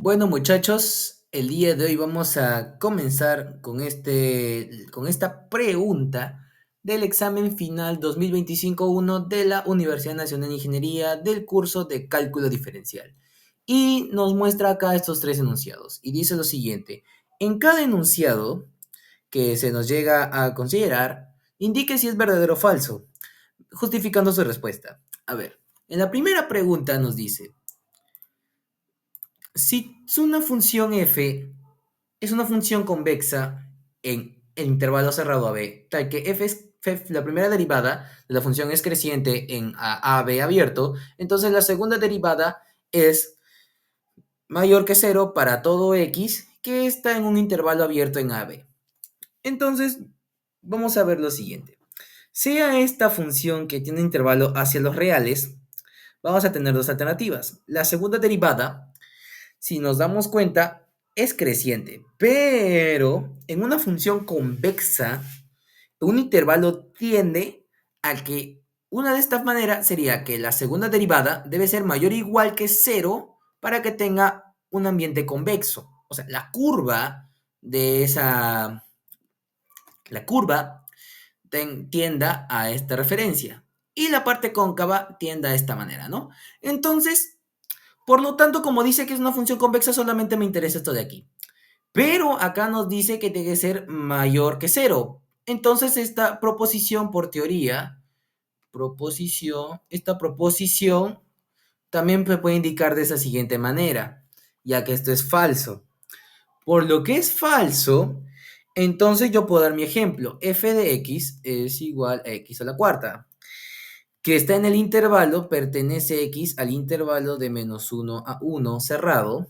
Bueno, muchachos, el día de hoy vamos a comenzar con esta pregunta del examen final 2025-1 de la Universidad Nacional de Ingeniería del curso de Cálculo Diferencial. Y nos muestra acá estos tres enunciados. Y dice lo siguiente: en cada enunciado que se nos llega a considerar, indique si es verdadero o falso, justificando su respuesta. A ver, en la primera pregunta nos dice: si una función f es una función convexa en el intervalo cerrado AB, tal que la primera derivada de la función es creciente en AB abierto, entonces la segunda derivada es mayor que cero para todo x que está en un intervalo abierto en AB. Entonces, vamos a ver lo siguiente. Sea esta función que tiene intervalo hacia los reales, vamos a tener dos alternativas. La segunda derivada, si nos damos cuenta, es creciente, pero en una función convexa, un intervalo tiende a que una de estas maneras sería que la segunda derivada debe ser mayor o igual que cero para que tenga un ambiente convexo. O sea, la curva tienda a esta referencia y la parte cóncava tienda a esta manera, ¿no? Entonces, por lo tanto, como dice que es una función convexa, solamente me interesa esto de aquí. Pero acá nos dice que tiene que ser mayor que cero. Entonces, esta proposición, por teoría, esta proposición también se puede indicar de esa siguiente manera, ya que esto es falso. Por lo que es falso, entonces yo puedo dar mi ejemplo. F de x es igual a x a la cuarta, que está en el intervalo, pertenece x al intervalo de -1 a 1 cerrado.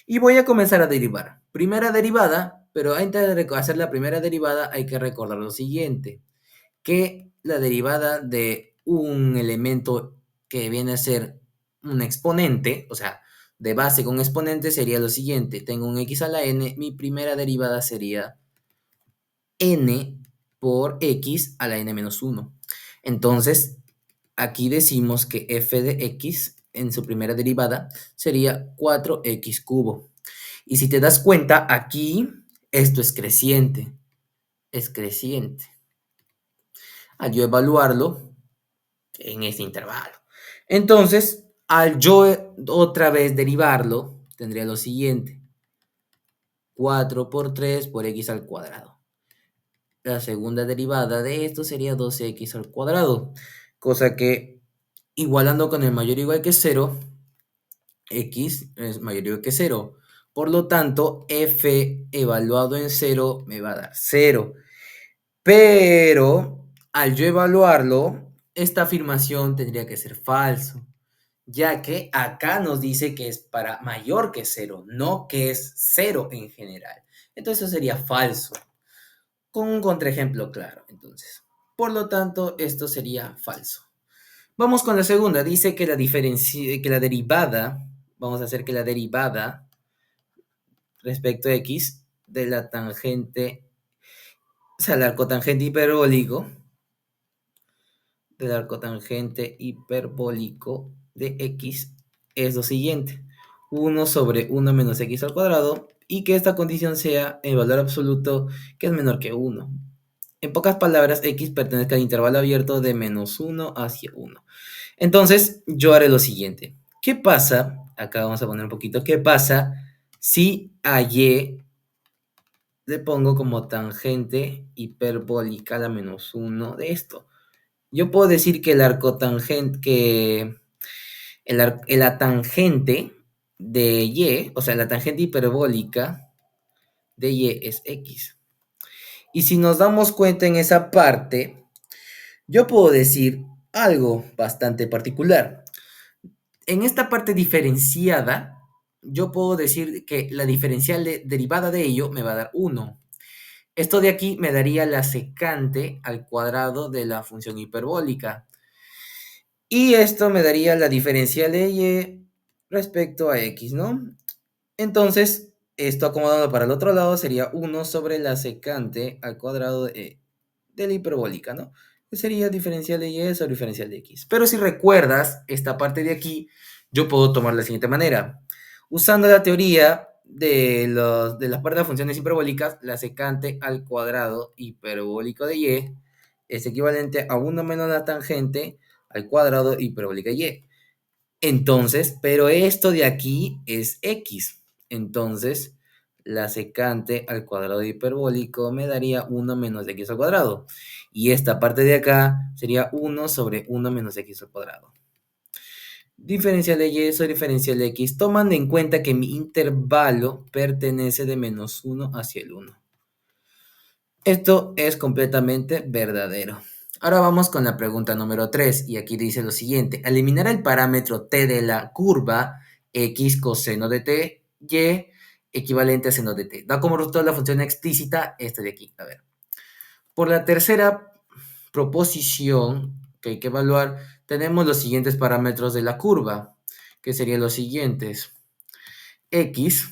Y voy a comenzar a derivar. Primera derivada, pero antes de hacer la primera derivada hay que recordar lo siguiente, que la derivada de un elemento que viene a ser un exponente, o sea, de base con exponente sería lo siguiente: tengo un x a la n, mi primera derivada sería n por x a la n-1. Entonces, aquí decimos que f de x en su primera derivada sería 4x cubo. Y si te das cuenta, aquí esto es creciente. Es creciente. Al yo evaluarlo en este intervalo. Entonces, al yo otra vez derivarlo, tendría lo siguiente: 4 por 3 por x al cuadrado. La segunda derivada de esto sería 12x al cuadrado. Cosa que, igualando con el mayor o igual que 0, x es mayor o igual que 0. Por lo tanto, f evaluado en 0 me va a dar 0. Pero al yo evaluarlo, esta afirmación tendría que ser falso, ya que acá nos dice que es para mayor que 0, no que es 0 en general. Entonces eso sería falso, con un contraejemplo claro. Entonces, por lo tanto, esto sería falso. Vamos con la segunda. Dice que la derivada, vamos a hacer que la derivada respecto a x de la tangente, o sea, el arcotangente hiperbólico, del arcotangente hiperbólico de x es lo siguiente: 1 sobre 1 menos x al cuadrado, y que esta condición sea el valor absoluto que es menor que 1. En pocas palabras, x pertenece al intervalo abierto de -1 hacia 1. Entonces, yo haré lo siguiente. ¿Qué pasa? Acá vamos a poner un poquito. ¿Qué pasa si a y le pongo como tangente hiperbólica a la -1 de esto? Yo puedo decir que la tangente de y, o sea, la tangente hiperbólica de y es x. Y si nos damos cuenta en esa parte, yo puedo decir algo bastante particular. En esta parte diferenciada, yo puedo decir que la diferencial derivada de ello me va a dar 1. Esto de aquí me daría la secante al cuadrado de la función hiperbólica. Y esto me daría la diferencial de y respecto a x, ¿no? Entonces, esto acomodado para el otro lado sería 1 sobre la secante al cuadrado de la hiperbólica, ¿no? Que sería diferencial de y sobre diferencial de x. Pero si recuerdas esta parte de aquí, yo puedo tomar la siguiente manera. Usando la teoría de las partes de funciones hiperbólicas, la secante al cuadrado hiperbólico de y es equivalente a 1 menos la tangente al cuadrado hiperbólica de y. Entonces, pero esto de aquí es x. Entonces, la secante al cuadrado hiperbólico me daría 1 menos x al cuadrado. Y esta parte de acá sería 1 sobre 1 menos x al cuadrado. Diferencial de y sobre diferencial de x, tomando en cuenta que mi intervalo pertenece de menos 1 hacia el 1. Esto es completamente verdadero. Ahora vamos con la pregunta número 3, y aquí dice lo siguiente. Al eliminar el parámetro t de la curva x coseno de t, y equivalente a seno de t. Da como resultado la función explícita esta de aquí. A ver. Por la tercera proposición que hay que evaluar, tenemos los siguientes parámetros de la curva, que serían los siguientes. X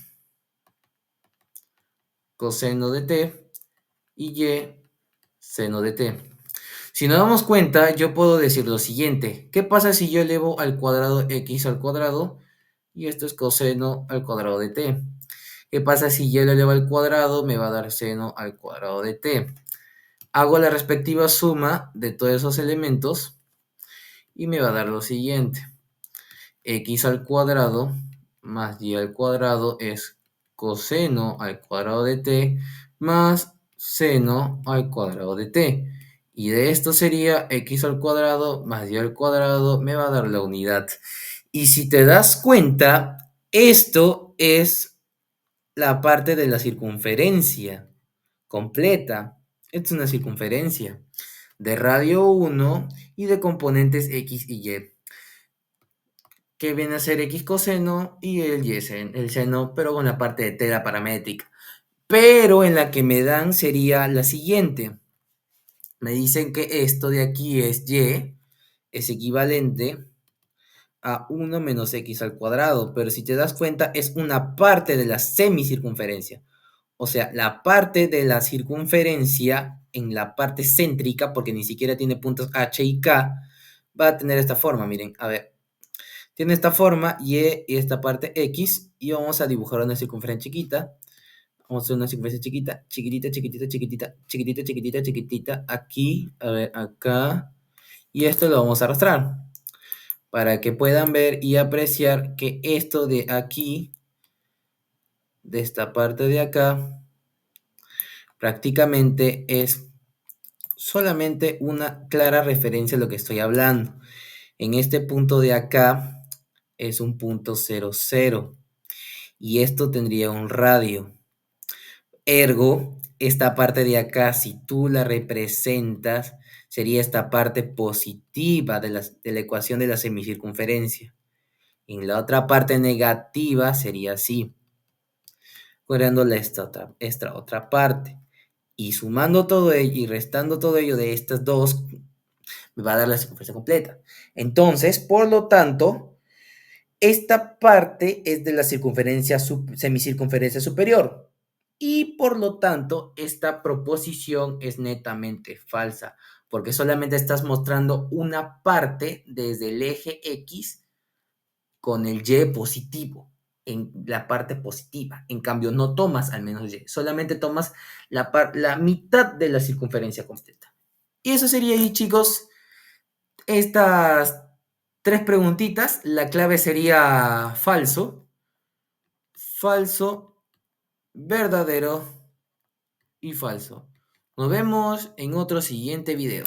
coseno de t y y seno de t. Si nos damos cuenta, yo puedo decir lo siguiente. ¿Qué pasa si yo elevo al cuadrado x al cuadrado? Y esto es coseno al cuadrado de t. ¿Qué pasa si yo lo elevo al cuadrado? Me va a dar seno al cuadrado de t. Hago la respectiva suma de todos esos elementos y me va a dar lo siguiente. X al cuadrado más y al cuadrado es coseno al cuadrado de t más seno al cuadrado de t. Y de esto sería x al cuadrado más y al cuadrado me va a dar la unidad. Y si te das cuenta, esto es la parte de la circunferencia completa. Esta es una circunferencia de radio 1 y de componentes x y y, que viene a ser x coseno y el seno, pero con la parte de tela paramétrica. Pero en la que me dan sería la siguiente. Me dicen que esto de aquí es y, es equivalente a 1 menos x al cuadrado, pero si te das cuenta es una parte de la semicircunferencia. O sea, la parte de la circunferencia en la parte céntrica, porque ni siquiera tiene puntos H y K, va a tener esta forma, miren, a ver. Tiene esta forma y esta parte X, y vamos a dibujar una circunferencia chiquita. Vamos a hacer una circunferencia chiquita, chiquitita, chiquitita, chiquitita, chiquitita, chiquitita, chiquitita, aquí, a ver, acá, y esto lo vamos a arrastrar para que puedan ver y apreciar que esto de aquí, de esta parte de acá, prácticamente es solamente una clara referencia a lo que estoy hablando. En este punto de acá es un punto 0, 0. Y esto tendría un radio. Ergo, esta parte de acá, si tú la representas, sería esta parte positiva de la ecuación de la semicircunferencia. En la otra parte negativa sería así, cuadrando esta otra parte. Y sumando todo ello y restando todo ello de estas dos, me va a dar la circunferencia completa. Entonces, por lo tanto, esta parte es de la semicircunferencia superior y por lo tanto esta proposición es netamente falsa porque solamente estás mostrando una parte desde el eje X con el Y positivo en la parte positiva. En cambio, no tomas al menos Y, solamente tomas la mitad de la circunferencia completa. Y eso sería ahí, chicos, estas tres preguntitas. La clave sería falso, falso, verdadero y falso. Nos vemos en otro siguiente video.